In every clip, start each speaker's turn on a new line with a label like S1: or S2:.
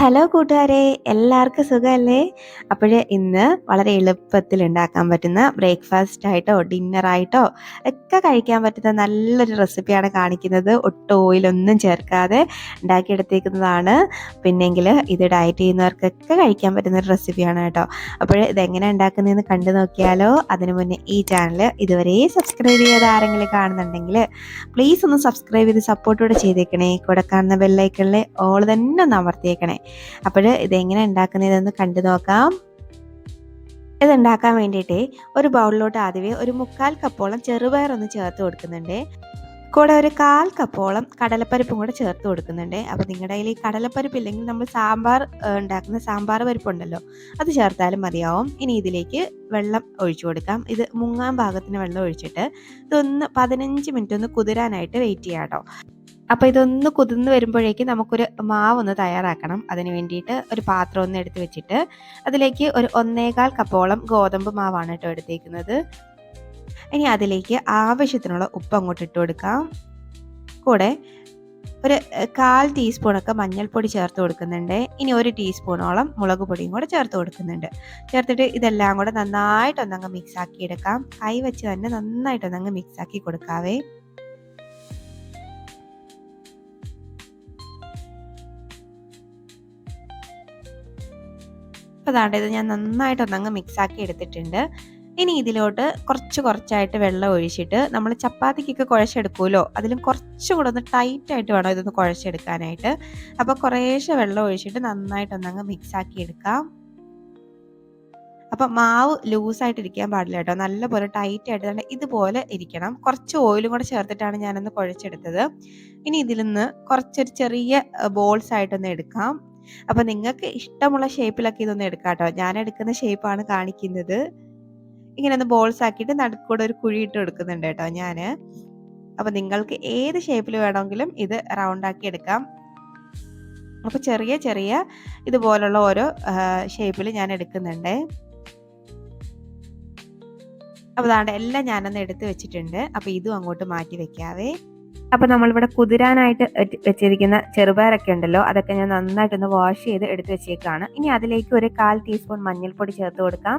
S1: Hello കൂട്ടുകാരെ, എല്ലാവർക്കും സുഖമല്ലേ? അപ്പോൾ ഇന്ന് വളരെ എളുപ്പത്തിൽ ഉണ്ടാക്കാൻ പറ്റുന്ന ബ്രേക്ക്ഫാസ്റ്റ് ആയിട്ടോ ഡിന്നറായിട്ടോ ഒക്കെ കഴിക്കാൻ പറ്റുന്ന നല്ലൊരു റെസിപ്പിയാണ് കാണിക്കുന്നത്. ഒട്ടും ഓയിലൊന്നും ചേർക്കാതെ ഉണ്ടാക്കിയെടുത്തേക്കുന്നതാണ്. പിന്നെങ്കിൽ ഇത് ഡയറ്റ് ചെയ്യുന്നവർക്കൊക്കെ കഴിക്കാൻ പറ്റുന്ന ഒരു റെസിപ്പിയാണ് കേട്ടോ. അപ്പോൾ ഇതെങ്ങനെ ഉണ്ടാക്കുന്നതെന്ന് കണ്ടു നോക്കിയാലോ? അതിനു മുന്നേ ഈ ചാനൽ ഇതുവരെ സബ്സ്ക്രൈബ് ചെയ്യാതെ ആരെങ്കിലും കാണുന്നുണ്ടെങ്കിൽ പ്ലീസ് ഒന്ന് സബ്സ്ക്രൈബ് ചെയ്ത് സപ്പോർട്ടോടെ ചെയ്തേക്കണേ. കൂടെ കാണുന്ന ബെല്ലൈക്കണിൽ ഓൾ തന്നെ ഒന്ന് അമർത്തിയേക്കണേ. അപ്പോൾ ഇതെങ്ങനെ ഉണ്ടാക്കുന്നതെന്ന് കണ്ടു നോക്കാം. ഇതുണ്ടാക്കാൻ വേണ്ടിയിട്ട് ഒരു ബൗളിലോട്ട് ആദ്യമേ ഒരു 1/4 കപ്പോളം ചെറുപയർ ഒന്ന് ചേർത്ത് കൊടുക്കുന്നുണ്ട്. കൂടെ ഒരു 1/4 കപ്പോളം കടലപ്പരിപ്പും കൂടെ ചേർത്ത് കൊടുക്കുന്നുണ്ട്. അപ്പോൾ നിങ്ങളുടെ കയ്യിൽ ഈ കടലപ്പരിപ്പ് ഇല്ലെങ്കിൽ നമ്മൾ സാമ്പാർ ഉണ്ടാക്കുന്ന സാമ്പാർ പരിപ്പുണ്ടല്ലോ, അത് ചേർത്താലും മതിയാവും. ഇനി ഇതിലേക്ക് വെള്ളം ഒഴിച്ചു കൊടുക്കാം. ഇത് മുങ്ങാൻ പാകത്തിന് വെള്ളം ഒഴിച്ചിട്ട് ഇതൊന്ന് 15 മിനിറ്റ് ഒന്ന് കുതിരാനായിട്ട് വെയിറ്റ് ചെയ്യാം കേട്ടോ. അപ്പോൾ ഇതൊന്ന് കുതിർന്ന് വരുമ്പോഴേക്കും നമുക്കൊരു മാവൊന്ന് തയ്യാറാക്കണം. അതിന് വേണ്ടിയിട്ട് ഒരു പാത്രം ഒന്ന് എടുത്ത് വെച്ചിട്ട് അതിലേക്ക് ഒരു 1/4 കപ്പോളം ഗോതമ്പ് മാവാണ് കേട്ടോ എടുത്തേക്കുന്നത്. ഇനി അതിലേക്ക് ആവശ്യത്തിനുള്ള ഉപ്പ് അങ്ങോട്ട് ഇട്ട് കൊടുക്കാം. കൂടെ ഒരു 1/4 ടീസ്പൂണൊക്കെ മഞ്ഞൾപ്പൊടി ചേർത്ത് കൊടുക്കുന്നുണ്ട്. ഇനി 1 ടീസ്പൂണോളം മുളക് പൊടിയും കൂടെ ചേർത്ത് കൊടുക്കുന്നുണ്ട്. ചേർത്തിട്ട് ഇതെല്ലാം കൂടെ നന്നായിട്ടൊന്നങ്ങ് മിക്സാക്കി എടുക്കാം. കൈ വെച്ച് തന്നെ നന്നായിട്ടൊന്നങ്ങ് മിക്സാക്കി കൊടുക്കാവേ. അപ്പോൾ അതാണ്ട് ഇത് ഞാൻ നന്നായിട്ടൊന്നങ്ങ് മിക്സാക്കി എടുത്തിട്ടുണ്ട്. ഇനി ഇതിലോട്ട് കുറച്ചായിട്ട് വെള്ളം ഒഴിച്ചിട്ട് നമ്മൾ ചപ്പാത്തിക്കൊക്കെ കുഴച്ചെടുക്കുമല്ലോ, അതിലും കുറച്ചും കൂടെ ഒന്ന് ടൈറ്റായിട്ട് വേണം ഇതൊന്ന് കുഴച്ചെടുക്കാനായിട്ട്. അപ്പോൾ കുറേശ്ശെ വെള്ളം ഒഴിച്ചിട്ട് നന്നായിട്ടൊന്നങ്ങ് മിക്സാക്കി എടുക്കാം. അപ്പം മാവ് ലൂസായിട്ടിരിക്കാൻ പാടില്ല കേട്ടോ, നല്ലപോലെ ടൈറ്റായിട്ട് തന്നെ ഇതുപോലെ ഇരിക്കണം. കുറച്ച് ഓയിലും കൂടെ ചേർത്തിട്ടാണ് ഞാനൊന്ന് കുഴച്ചെടുത്തത്. ഇനി ഇതിൽ നിന്ന് കുറച്ചൊരു ചെറിയ ബോൾസ് ആയിട്ടൊന്ന് എടുക്കാം. അപ്പം നിങ്ങൾക്ക് ഇഷ്ടമുള്ള ഷേപ്പിലൊക്കെ ഇതൊന്ന് എടുക്കാം കേട്ടോ. ഞാൻ എടുക്കുന്ന ഷേപ്പാണ് കാണിക്കുന്നത്. ഇങ്ങനെ ഒന്ന് ബോൾസ് ആക്കിയിട്ട് നടുക്കൂടെ ഒരു കുഴി ഇട്ട് എടുക്കുന്നുണ്ട് കേട്ടോ ഞാൻ. അപ്പം നിങ്ങൾക്ക് ഏത് ഷേപ്പിൽ വേണമെങ്കിലും ഇത് റൗണ്ട് ആക്കി എടുക്കാം. അപ്പോൾ ചെറിയ ഇതുപോലുള്ള ഓരോ ഷേപ്പിൽ ഞാൻ എടുക്കുന്നുണ്ട്. അപ്പോൾ അതാണ്ട് എല്ലാം ഞാനൊന്ന് എടുത്ത് വെച്ചിട്ടുണ്ട്. അപ്പോൾ ഇതും അങ്ങോട്ട് മാറ്റി വെക്കാവേ. അപ്പോൾ നമ്മളിവിടെ കുതിരാനായിട്ട് വെച്ചിരിക്കുന്ന ചെറുപയറൊക്കെ ഉണ്ടല്ലോ, അതൊക്കെ ഞാൻ നന്നായിട്ടൊന്ന് വാഷ് ചെയ്ത് എടുത്ത് വെച്ചേക്കാണ്. ഇനി അതിലേക്ക് ഒരു 1/4 ടീസ്പൂൺ മഞ്ഞൾപ്പൊടി ചേർത്ത് കൊടുക്കാം.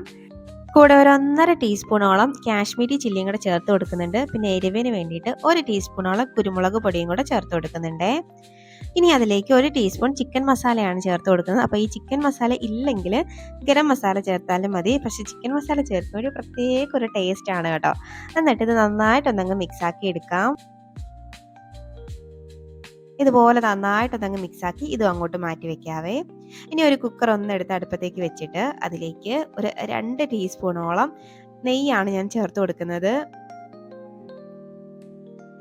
S1: കൂടെ ഒരു 1/2 ടീസ്പൂണോളം കാശ്മീരി ചില്ലിയും കൂടെ ചേർത്ത് കൊടുക്കുന്നുണ്ട്. പിന്നെ എരിവിന് വേണ്ടിയിട്ട് 1 ടീസ്പൂണോളം കുരുമുളക് പൊടിയും കൂടെ ചേർത്ത് കൊടുക്കുന്നുണ്ട്. ഇനി അതിലേക്ക് 1 ടീസ്പൂൺ ചിക്കൻ മസാലയാണ് ചേർത്ത് കൊടുക്കുന്നത്. അപ്പോൾ ഈ ചിക്കൻ മസാല ഇല്ലെങ്കിൽ ഗരം മസാല ചേർത്താലും മതി. പക്ഷേ ചിക്കൻ മസാല ചേർക്കുമ്പോൾ ഒരു പ്രത്യേക ഒരു ടേസ്റ്റ് ആണ് കേട്ടോ. എന്നിട്ട് ഇത് നന്നായിട്ടൊന്നങ്ങ് മിക്സാക്കി എടുക്കാം. ഇതുപോലെ നന്നായിട്ടൊന്നങ്ങ് മിക്സാക്കി ഇതും അങ്ങോട്ട് മാറ്റി വെക്കാവേ. ഇനി ഒരു കുക്കർ എടുത്ത് അടുപ്പത്തേക്ക് വെച്ചിട്ട് അതിലേക്ക് ഒരു 2 ടീസ്പൂണോളം നെയ്യാണ് ഞാൻ ചേർത്ത് കൊടുക്കുന്നത്.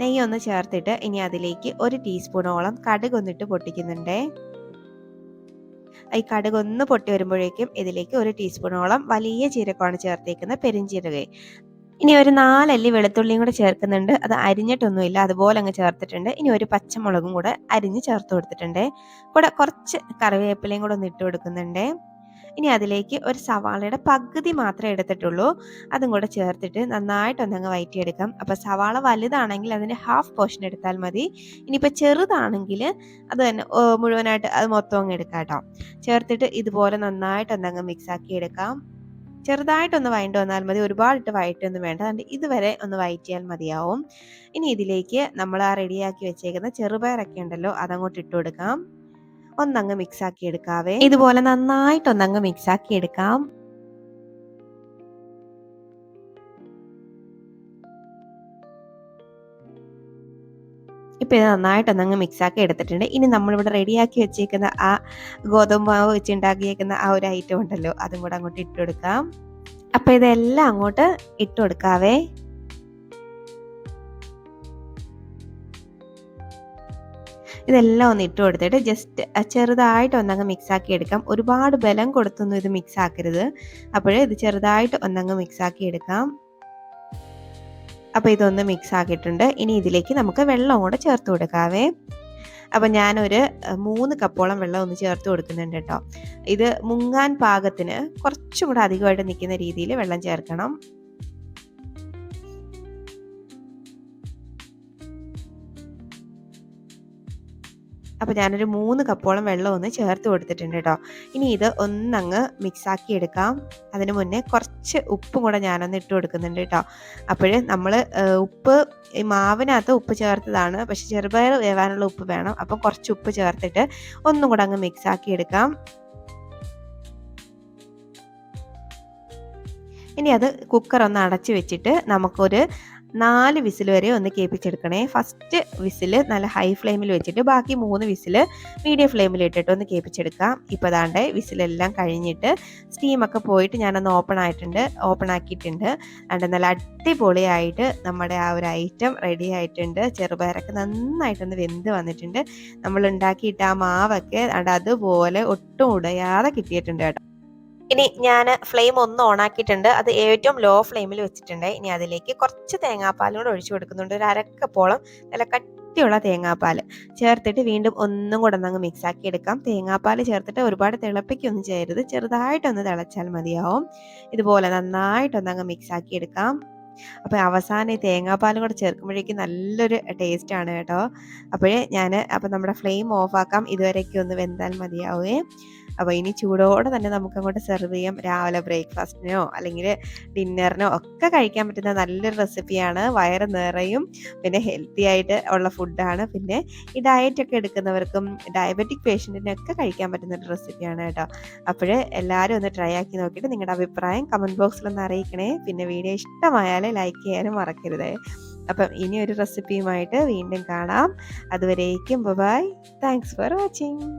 S1: നെയ്യ് ഒന്ന് ചേർത്തിട്ട് ഇനി അതിലേക്ക് 1 ടീസ്പൂണോളം കടുക് ഒന്നിട്ട് പൊട്ടിക്കുന്നുണ്ട്. ഈ കടുക് ഒന്ന് പൊട്ടി വരുമ്പോഴേക്കും ഇതിലേക്ക് 1 ടീസ്പൂണോളം വലിയ ജീരകമാണ് ചേർത്തേക്കുന്നത്, പെരുംജീരകം. ഇനി ഒരു 4 അല്ലി വെളുത്തുള്ളിയും കൂടെ ചേർക്കുന്നുണ്ട്. അത് അരിഞ്ഞിട്ടൊന്നുമില്ല, അതുപോലെ അങ്ങ് ചേർത്തിട്ടുണ്ട്. ഇനി ഒരു പച്ചമുളകും കൂടെ അരിഞ്ഞ് ചേർത്ത് കൊടുത്തിട്ടുണ്ട്. കൂടെ കുറച്ച് കറിവേപ്പിലയും കൂടെ ഒന്ന് ഇട്ട് കൊടുക്കുന്നുണ്ട്. ഇനി അതിലേക്ക് ഒരു സവാളയുടെ പകുതി മാത്രമേ എടുത്തിട്ടുള്ളൂ, അതും കൂടെ ചേർത്തിട്ട് നന്നായിട്ടൊന്നങ്ങ് വഴറ്റിയെടുക്കാം. അപ്പോൾ സവാള വലുതാണെങ്കിൽ അതിൻ്റെ ഹാഫ് പോർഷൻ എടുത്താൽ മതി. ഇനിയിപ്പോൾ ചെറുതാണെങ്കിൽ അത് തന്നെ മുഴുവനായിട്ട് അത് മൊത്തം അങ്ങ് എടുക്കാം കേട്ടോ. ചേർത്തിട്ട് ഇതുപോലെ നന്നായിട്ടൊന്നങ്ങ് മിക്സാക്കി എടുക്കാം. ചെറുതായിട്ടൊന്ന് വഴണ്ട് വന്നാൽ മതി, ഒരുപാടിട്ട് വഴറ്റൊന്നും വേണ്ട. അതുകൊണ്ട് ഇതുവരെ ഒന്ന് വഴറ്റിയാൽ മതിയാവും. ഇനി ഇതിലേക്ക് നമ്മൾ ആ റെഡിയാക്കി വെച്ചേക്കുന്ന ചെറുപയറൊക്കെ ഉണ്ടല്ലോ, അതങ്ങോട്ട് ഇട്ട് കൊടുക്കാം. ഒന്നങ്ങ് മിക്സാക്കി എടുക്കാവേ. ഇതുപോലെ നന്നായിട്ടൊന്നങ്ങ് മിക്സാക്കി എടുക്കാം. ഇപ്പം ഇത് നന്നായിട്ടൊന്നങ്ങ് മിക്സാക്കി എടുത്തിട്ടുണ്ട്. ഇനി നമ്മളിവിടെ റെഡിയാക്കി വെച്ചേക്കുന്ന ആ ഗോതമ്പ് മാവ് വെച്ച് ഉണ്ടാക്കിയേക്കുന്ന ആ ഒരു ഐറ്റം ഉണ്ടല്ലോ, അതും കൂടെ അങ്ങോട്ട് ഇട്ട് കൊടുക്കാം. അപ്പം ഇതെല്ലാം അങ്ങോട്ട് ഇട്ട് കൊടുക്കാവേ. ഇതെല്ലാം ഒന്ന് ഇട്ട് കൊടുത്തിട്ട് ജസ്റ്റ് ചെറുതായിട്ട് ഒന്നങ്ങ് മിക്സാക്കി എടുക്കാം. ഒരുപാട് ബലം കൊടുത്തൊന്നും ഇത് മിക്സ് ആക്കരുത്. അപ്പോൾ ഇത് ചെറുതായിട്ട് ഒന്നങ്ങ് മിക്സാക്കി എടുക്കാം. അപ്പോൾ ഇതൊന്ന് മിക്സ് ആക്കിയിട്ടുണ്ട്. ഇനി ഇതിലേക്ക് നമുക്ക് വെള്ളം കൂടെ ചേർത്ത് കൊടുക്കാവേ. അപ്പം ഞാനൊരു 3 കപ്പോളം വെള്ളം ഒന്ന് ചേർത്ത് കൊടുക്കുന്നുണ്ട് കേട്ടോ. ഇത് മുങ്ങാൻ പാകത്തിന് കുറച്ചും കൂടെ അധികമായിട്ട് നിൽക്കുന്ന രീതിയിൽ വെള്ളം ചേർക്കണം. അപ്പോൾ ഞാനൊരു 3 കപ്പോളം വെള്ളം ഒന്ന് ചേർത്ത് കൊടുത്തിട്ടുണ്ട് കേട്ടോ. ഇനി ഇത് ഒന്നങ്ങ് മിക്സാക്കി എടുക്കാം. അതിന് മുന്നേ കുറച്ച് ഉപ്പും കൂടെ ഞാനൊന്ന് ഇട്ട് കൊടുക്കുന്നുണ്ട് കേട്ടോ. അപ്പോൾ നമ്മൾ ഉപ്പ് ഈ മാവിനകത്ത് ഉപ്പ് ചേർത്തതാണ്, പക്ഷെ ചെറുപയർ വേവാനുള്ള ഉപ്പ് വേണം. അപ്പം കുറച്ച് ഉപ്പ് ചേർത്തിട്ട് ഒന്നും കൂടെ അങ്ങ് മിക്സാക്കി എടുക്കാം. ഇനി അത് കുക്കർ ഒന്ന് അടച്ച് വെച്ചിട്ട് നമുക്കൊരു 4 വിസിൽ വരെ ഒന്ന് കേൾപ്പിച്ചെടുക്കണേ. ഫസ്റ്റ് വിസിൽ നല്ല ഹൈ ഫ്ലെയിമിൽ വെച്ചിട്ട് ബാക്കി 3 വിസിൽ മീഡിയം ഫ്ലെയിമിൽ ഇട്ടിട്ട് ഒന്ന് കേൾപ്പിച്ചെടുക്കാം. ഇപ്പോൾ ദാണ്ടെ വിസിലെല്ലാം കഴിഞ്ഞിട്ട് സ്റ്റീമൊക്കെ പോയിട്ട് ഞാനൊന്ന് ഓപ്പൺ ആക്കിയിട്ടുണ്ട്. അതുകൊണ്ട് നല്ല അടിപൊളിയായിട്ട് നമ്മുടെ ആ ഒരു ഐറ്റം റെഡി ആയിട്ടുണ്ട്. ചെറുപയറൊക്കെ നന്നായിട്ടൊന്ന് വെന്ത് വന്നിട്ടുണ്ട്. നമ്മൾ ഉണ്ടാക്കിയിട്ട് ആ മാവൊക്കെ അതുപോലെ ഒട്ടും ഉടയാതെ കിട്ടിയിട്ടുണ്ട് കേട്ടോ. ഇനി ഞാൻ ഫ്ലെയിം ഒന്ന് ഓൺ ആക്കിയിട്ടുണ്ട്. അത് ഏറ്റവും ലോ ഫ്ലെയിമിൽ വെച്ചിട്ടുണ്ട്. ഇനി അതിലേക്ക് കുറച്ച് തേങ്ങാപ്പാലും കൂടെ ഒഴിച്ചു കൊടുക്കുന്നുണ്ട്. ഒരു അരക്കപ്പോളം നല്ല കട്ടിയുള്ള തേങ്ങാപ്പാൽ ചേർത്തിട്ട് വീണ്ടും ഒന്നും കൂടെ ഒന്നങ്ങ് മിക്സ് ആക്കി എടുക്കാം. തേങ്ങാപ്പാൽ ചേർത്തിട്ട് ഒരുപാട് തിളപ്പിക്കൊന്നും ചെയ്യരുത്, ചെറുതായിട്ടൊന്ന് തിളച്ചാൽ മതിയാവും. ഇതുപോലെ നന്നായിട്ടൊന്നങ്ങ് മിക്സ് ആക്കി എടുക്കാം. അപ്പോൾ അവസാനം ഈ തേങ്ങാപ്പാലും കൂടെ ചേർക്കുമ്പോഴേക്കും നല്ലൊരു ടേസ്റ്റാണ് കേട്ടോ. അപ്പോൾ നമ്മുടെ ഫ്ലെയിം ഓഫാക്കാം. ഇതുവരെയൊക്കെ ഒന്ന് വെന്താൽ മതിയാവേ. അപ്പോൾ ഇനി ചൂടോടെ തന്നെ നമുക്ക് അങ്ങോട്ട് സെർവ് ചെയ്യാം. രാവിലെ ബ്രേക്ക്ഫാസ്റ്റിനോ അല്ലെങ്കിൽ ഡിന്നറിനോ ഒക്കെ കഴിക്കാൻ പറ്റുന്ന നല്ലൊരു റെസിപ്പിയാണ്. വയറ് നിറയും, പിന്നെ ഹെൽത്തി ആയിട്ട് ഉള്ള ഫുഡാണ്. പിന്നെ ഈ ഡയറ്റൊക്കെ എടുക്കുന്നവർക്കും ഡയബറ്റിക് പേഷ്യൻറ്റിനൊക്കെ കഴിക്കാൻ പറ്റുന്ന ഒരു റെസിപ്പിയാണ് കേട്ടോ. അപ്പോൾ എല്ലാവരും ഒന്ന് ട്രൈ ആക്കി നോക്കിയിട്ട് നിങ്ങളുടെ അഭിപ്രായം കമൻറ്റ് ബോക്സിലൊന്ന് അറിയിക്കണേ. പിന്നെ വീഡിയോ ഇഷ്ടമായാൽ ലൈക്ക് ചെയ്യാനും മറക്കരുത്. അപ്പം ഇനി ഒരു റെസിപ്പിയുമായിട്ട് വീണ്ടും കാണാം. അതുവരേക്കും ബൈ. Thanks for watching.